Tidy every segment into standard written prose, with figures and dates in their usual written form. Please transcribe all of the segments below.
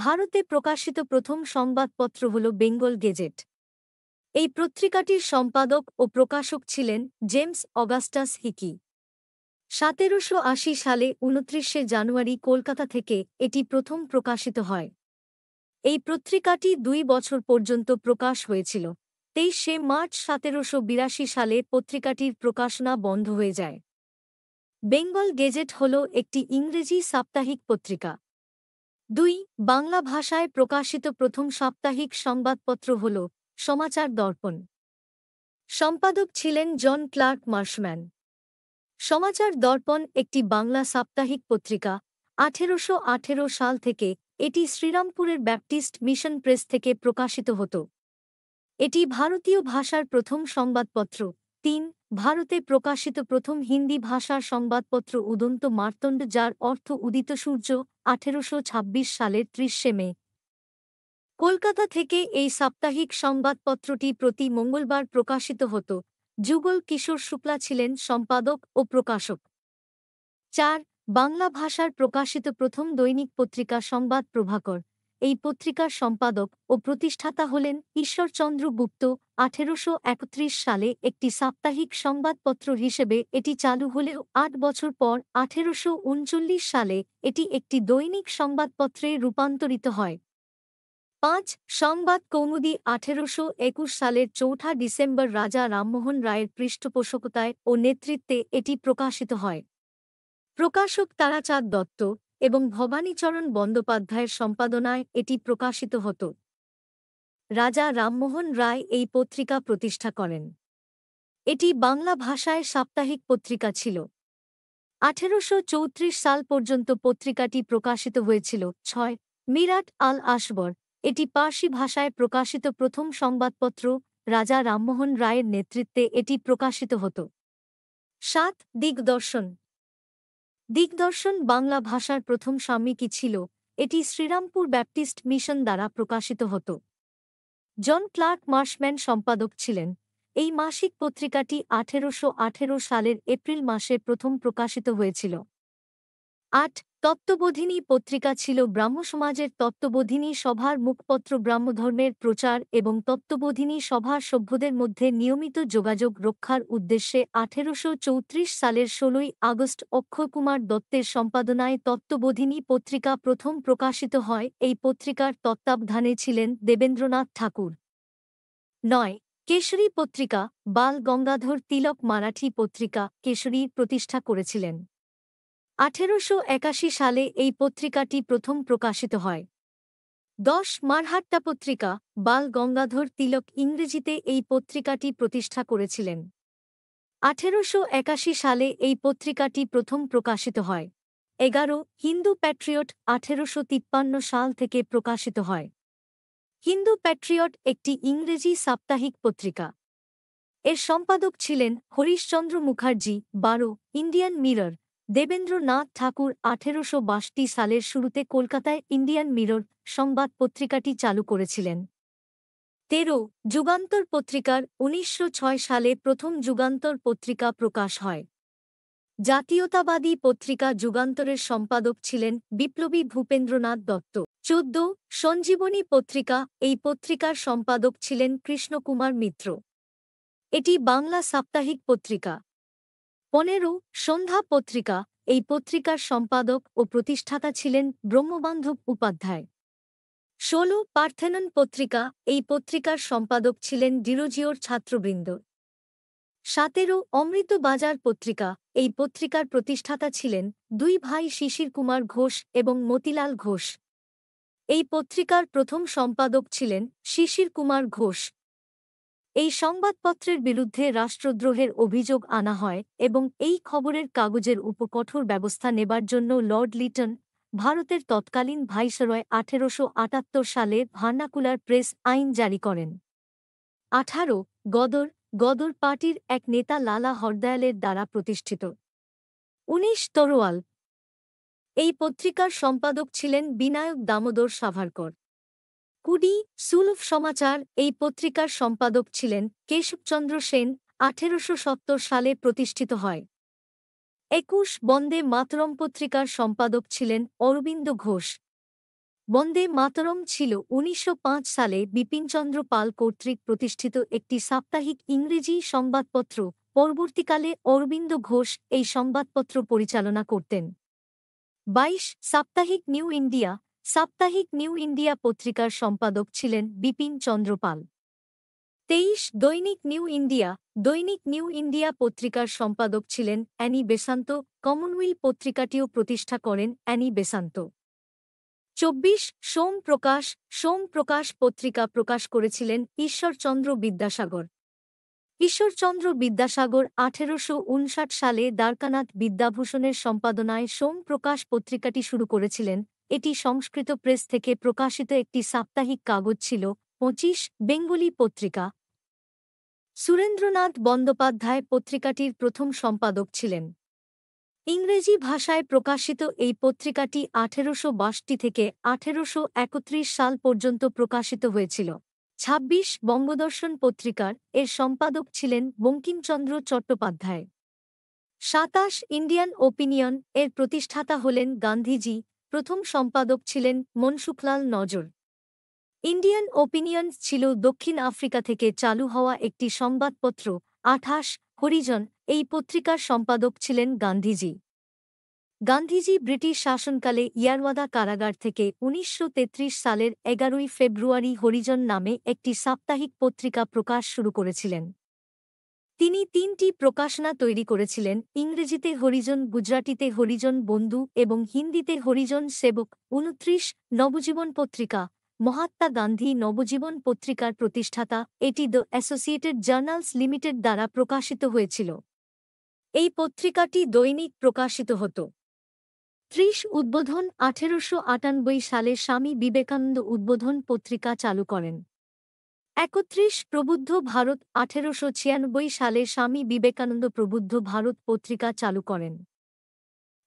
ভারতে প্রকাশিত প্রথম সংবাদপত্র হল বেঙ্গল গেজেট। এই পত্রিকাটির সম্পাদক ও প্রকাশক ছিলেন জেমস অগাস্টাস হিকি। 1780 সালে 29শে জানুয়ারি কলকাতা থেকে এটি প্রথম প্রকাশিত হয়। এই পত্রিকাটি 2 বছর পর্যন্ত প্রকাশ হয়েছিল। 23শে মার্চ 1782 সালে পত্রিকাটির প্রকাশনা বন্ধ হয়ে যায়। বেঙ্গল গেজেট হল একটি ইংরেজি সাপ্তাহিক পত্রিকা। 2 বাংলা ভাষায় প্রকাশিত প্রথম সাপ্তাহিক সংবাদপত্র হল সমাচার দর্পণ। সম্পাদক ছিলেন জন ক্লার্ক মার্শম্যান। সমাচার দর্পণ একটি বাংলা সাপ্তাহিক পত্রিকা। 1818 সাল থেকে এটি শ্রীরামপুরের ব্যাপটিস্ট মিশন প্রেস থেকে প্রকাশিত হতো। এটি ভারতীয় ভাষার প্রথম সংবাদপত্র। 3 ভারতে প্রকাশিত প্রথম হিন্দি ভাষার সংবাদপত্র উদন্ত মার্তণ্ড, যার অর্থ উদিত সূর্য। 1826 সালের 30শে মে কলকাতা থেকে এই সাপ্তাহিক সংবাদপত্রটি প্রতি মঙ্গলবার প্রকাশিত হতো। যুগল কিশোর শুক্লা ছিলেন সম্পাদক ও প্রকাশক। 4 বাংলা ভাষার প্রকাশিত প্রথম দৈনিক পত্রিকা সংবাদ প্রভাকর। এই পত্রিকার সম্পাদক ও প্রতিষ্ঠাতা হলেন ঈশ্বরচন্দ্র গুপ্ত। 1831 সালে একটি সাপ্তাহিক সংবাদপত্র হিসেবে এটি চালু হলেও 8 বছর পর 1839 সালে এটি একটি দৈনিক সংবাদপত্রে রূপান্তরিত হয়। 5 সংবাদ কৌমুদী। 1821 সালের 4 ডিসেম্বর রাজা রামমোহন রায়ের পৃষ্ঠপোষকতায় ও নেতৃত্বে এটি প্রকাশিত হয়। প্রকাশক তারাচাঁদ দত্ত এবং ভবানীচরণ বন্দ্যোপাধ্যায়ের সম্পাদনায় এটি প্রকাশিত হতো। রাজা রামমোহন রায় এই পত্রিকা প্রতিষ্ঠা করেন। এটি বাংলা ভাষায় সাপ্তাহিক পত্রিকা ছিল। 1834 সাল পর্যন্ত পত্রিকাটি প্রকাশিত হয়েছিল। 6 মিরাট আল আসবর। এটি পার্সি ভাষায় প্রকাশিত প্রথম সংবাদপত্র। রাজা রামমোহন রায়ের নেতৃত্বে এটি প্রকাশিত হতো। 7 দিগদর্শন। দিগদর্শন বাংলা ভাষার প্রথম সাময়িকী ছিল। এটি শ্রীরামপুর ব্যাপটিস্ট মিশন দ্বারা প্রকাশিত হতো। জন ক্লার্ক মার্শম্যান সম্পাদক ছিলেন। এই মাসিক পত্রিকাটি 1818 সালের এপ্রিল মাসে প্রথম প্রকাশিত হয়েছিল। 8 তত্ত্ববোধিনী পত্রিকা ছিল ব্রাহ্মসমাজের তত্ত্ববোধিনী সভার মুখপত্র। ব্রাহ্মধর্মের প্রচার এবং তত্ত্ববোধিনী সভার সভ্যদের মধ্যে নিয়মিত যোগাযোগ রক্ষার উদ্দেশ্যে 1834 সালের 16 আগস্ট অক্ষয়কুমার দত্তের সম্পাদনায় তত্ত্ববোধিনী পত্রিকা প্রথম প্রকাশিত হয়। এই পত্রিকার তত্ত্বাবধানে ছিলেন দেবেন্দ্রনাথ ঠাকুর। 9 কেশরী পত্রিকা। বাল গঙ্গাধর তিলক মারাঠি পত্রিকা কেশরীর প্রতিষ্ঠা করেছিলেন। 1881 সালে এই পত্রিকাটি প্রথম প্রকাশিত হয়। 10 মারহাট্টা পত্রিকা। বাল গঙ্গাধর তিলক ইংরেজিতে এই পত্রিকাটি প্রতিষ্ঠা করেছিলেন। 1881 সালে এই পত্রিকাটি প্রথম প্রকাশিত হয়। 11 হিন্দু প্যাট্রিয়ট। 1853 সাল থেকে প্রকাশিত হয়। হিন্দু প্যাট্রিয়ট একটি ইংরেজি সাপ্তাহিক পত্রিকা। এর সম্পাদক ছিলেন হরিশচন্দ্র মুখার্জি। 12 Indian Mirror. দেবেন্দ্রনাথ ঠাকুর 1862 সালের শুরুতে কলকাতায় ইন্ডিয়ান মিরর সংবাদ পত্রিকাটি চালু করেছিলেন। 13 যুগান্তর পত্রিকার 1906 সালে প্রথম যুগান্তর পত্রিকা প্রকাশ হয়। জাতীয়তাবাদী পত্রিকা যুগান্তরের সম্পাদক ছিলেন বিপ্লবী ভূপেন্দ্রনাথ দত্ত। 14 সঞ্জীবনী পত্রিকা। এই পত্রিকার সম্পাদক ছিলেন কৃষ্ণকুমার মিত্র। এটি বাংলা সাপ্তাহিক পত্রিকা। 15 সন্ধ্যা পত্রিকা। এই পত্রিকার সম্পাদক ও প্রতিষ্ঠাতা ছিলেন ব্রহ্মবান্ধব উপাধ্যায়। 16 পার্থেনন পত্রিকা। এই পত্রিকার সম্পাদক ছিলেন ডিরোজিওর ছাত্রবৃন্দ। 17 অমৃত বাজার পত্রিকা। এই পত্রিকার প্রতিষ্ঠাতা ছিলেন দুই ভাই শিশির কুমার ঘোষ এবং মতিলাল ঘোষ। এই পত্রিকার প্রথম সম্পাদক ছিলেন শিশির কুমার ঘোষ। এই সংবাদপত্রের বিরুদ্ধে রাষ্ট্রদ্রোহের অভিযোগ আনা হয় এবং এই খবরের কাগজের উপর কঠোর ব্যবস্থা নেবার জন্য লর্ড লিটন, ভারতের তৎকালীন ভাইসরয় 1878 সালে ভার্নাকুলার প্রেস আইন জারি করেন। 18 গদর। গদর পার্টির এক নেতা লালা হরদয়ালের দ্বারা প্রতিষ্ঠিত। 19 তরোয়াল। এই পত্রিকার সম্পাদক ছিলেন বিনায়ক দামোদর সাভারকর। 20 সুলভ সমাচার। এই পত্রিকার সম্পাদক ছিলেন কেশবচন্দ্র সেন। 1870 সালে প্রতিষ্ঠিত হয়। 21 বন্দে মাতরম পত্রিকার সম্পাদক ছিলেন অরবিন্দ ঘোষ। বন্দে মাতরম ছিল ১৯০৫ সালে বিপিনচন্দ্র পাল কর্তৃক প্রতিষ্ঠিত একটি সাপ্তাহিক ইংরেজি সংবাদপত্র। পরবর্তীকালে অরবিন্দ ঘোষ এই সংবাদপত্র পরিচালনা করতেন। ২২ সাপ্তাহিক নিউ ইন্ডিয়া। সাপ্তাহিক নিউ ইন্ডিয়া পত্রিকার সম্পাদক ছিলেন বিপিন চন্দ্র পাল। ২৩ দৈনিক নিউ ইন্ডিয়া। দৈনিক নিউ ইন্ডিয়া পত্রিকার সম্পাদক ছিলেন অ্যানি বেসান্ত। কমনওয়েলথ পত্রিকাটিও প্রতিষ্ঠা করেন অ্যানি বেসান্ত। ২৪ সোম প্রকাশ। সোম প্রকাশ পত্রিকা প্রকাশ করেছিলেন ঈশ্বরচন্দ্র বিদ্যাসাগর। ঈশ্বরচন্দ্র বিদ্যাসাগর ১৮৫৯ সালে দ্বারকানাথ বিদ্যাভূষণের সম্পাদনায় সোম প্রকাশ পত্রিকাটি শুরু করেছিলেন। এটি সংস্কৃত প্রেস থেকে প্রকাশিত একটি সাপ্তাহিক কাগজ ছিল। ২৫ বেঙ্গলি পত্রিকা। সুরেন্দ্রনাথ বন্দ্যোপাধ্যায় পত্রিকাটির প্রথম সম্পাদক ছিলেন। ইংরেজি ভাষায় প্রকাশিত এই পত্রিকাটি ১৮৬২ থেকে ১৮৩১ সাল পর্যন্ত প্রকাশিত হয়েছিল। ২৬ বঙ্গদর্শন পত্রিকার এর সম্পাদক ছিলেন বঙ্কিমচন্দ্র চট্টোপাধ্যায়। ২৭ ইন্ডিয়ান ওপিনিয়ন এর প্রতিষ্ঠাতা হলেন গান্ধীজি। প্রথম সম্পাদক ছিলেন মনসুখলাল নজর। ইন্ডিয়ান ওপিনিয়ন ছিল দক্ষিণ আফ্রিকা থেকে চালু হওয়া একটি সংবাদপত্র। ২৮ হরিজন এই পত্রিকার সম্পাদক ছিলেন গান্ধীজি। গান্ধীজি ব্রিটিশ শাসনকালে ইয়ারওয়াদা কারাগার থেকে ১৯৩৩ সালের ১১ ফেব্রুয়ারি হরিজন নামে একটি সাপ্তাহিক পত্রিকা প্রকাশ শুরু করেছিলেন। তিনি ৩টি প্রকাশনা তৈরি করেছিলেন, ইংরেজিতে হরিজন, গুজরাটিতে হরিজন বন্ধু এবং হিন্দিতে হরিজন সেবক। ২৯ নবজীবন পত্রিকা। মহাত্মা গান্ধী নবজীবন পত্রিকার প্রতিষ্ঠাতা। এটি দ্য অ্যাসোসিয়েটেড জার্নালস লিমিটেড দ্বারা প্রকাশিত হয়েছিল। এই পত্রিকাটি দৈনিক প্রকাশিত হতো। ৩০ উদ্বোধন। ১৮৯৮ সালে স্বামী বিবেকানন্দ উদ্বোধন পত্রিকা চালু করেন। ৩১ প্রবুদ্ধ ভারত। ১৮৯৬ সালে স্বামী বিবেকানন্দ প্রবুদ্ধ ভারত পত্রিকা চালু করেন।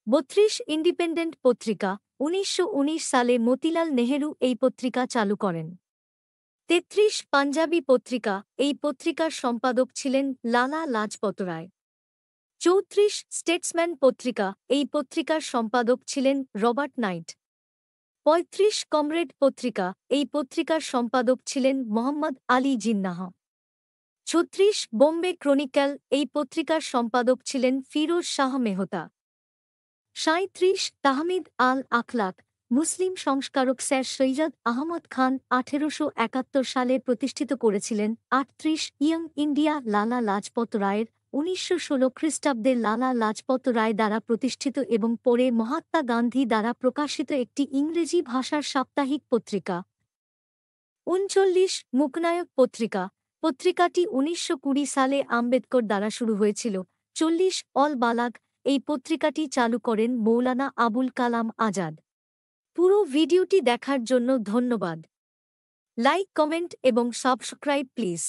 ৩২ ইন্ডিপেন্ডেন্ট পত্রিকা। ১৯১৯ সালে মতিলাল নেহেরু এই পত্রিকা চালু করেন। ৩৩ পাঞ্জাবি পত্রিকা। এই পত্রিকার সম্পাদক ছিলেন লালা লাজপত রায়। ৩৪ স্টেটসম্যান পত্রিকা। এই পত্রিকার সম্পাদক ছিলেন রবার্ট নাইট। ৩৫ কমরেড পত্রিকা। এই পত্রিকার সম্পাদক ছিলেন মোহাম্মদ আলী জিন্নাহ। ৩৬ বোম্বে ক্রনিক্যাল। এই পত্রিকার সম্পাদক ছিলেন ফিরোজ শাহ মেহতা। ৩৭ তাহমিদ আল আখলাক। মুসলিম সংস্কারক স্যার সৈয়দ আহমদ খান ১৮৭১ সালে প্রতিষ্ঠিত করেছিলেন। ৩৮ ইয়ং ইন্ডিয়া। লালা লাজপত রায়ের ১৯১৬ খ্রিস্টাব্দে লালা লাজপত রায় দ্বারা প্রতিষ্ঠিত এবং পরে মহাত্মা গান্ধী দ্বারা প্রকাশিত একটি ইংরেজি ভাষার সাপ্তাহিক পত্রিকা। ৩৯ মুকনায়ক পত্রিকা। পত্রিকাটি ১৯২০ সালে আম্বেদকর দ্বারা শুরু হয়েছিল। ৪০ অল বালাগ। এই পত্রিকাটি চালু করেন মৌলানা আবুল কালাম আজাদ। পুরো ভিডিওটি দেখার জন্য ধন্যবাদ। লাইক, কমেন্ট এবং সাবস্ক্রাইব প্লিজ।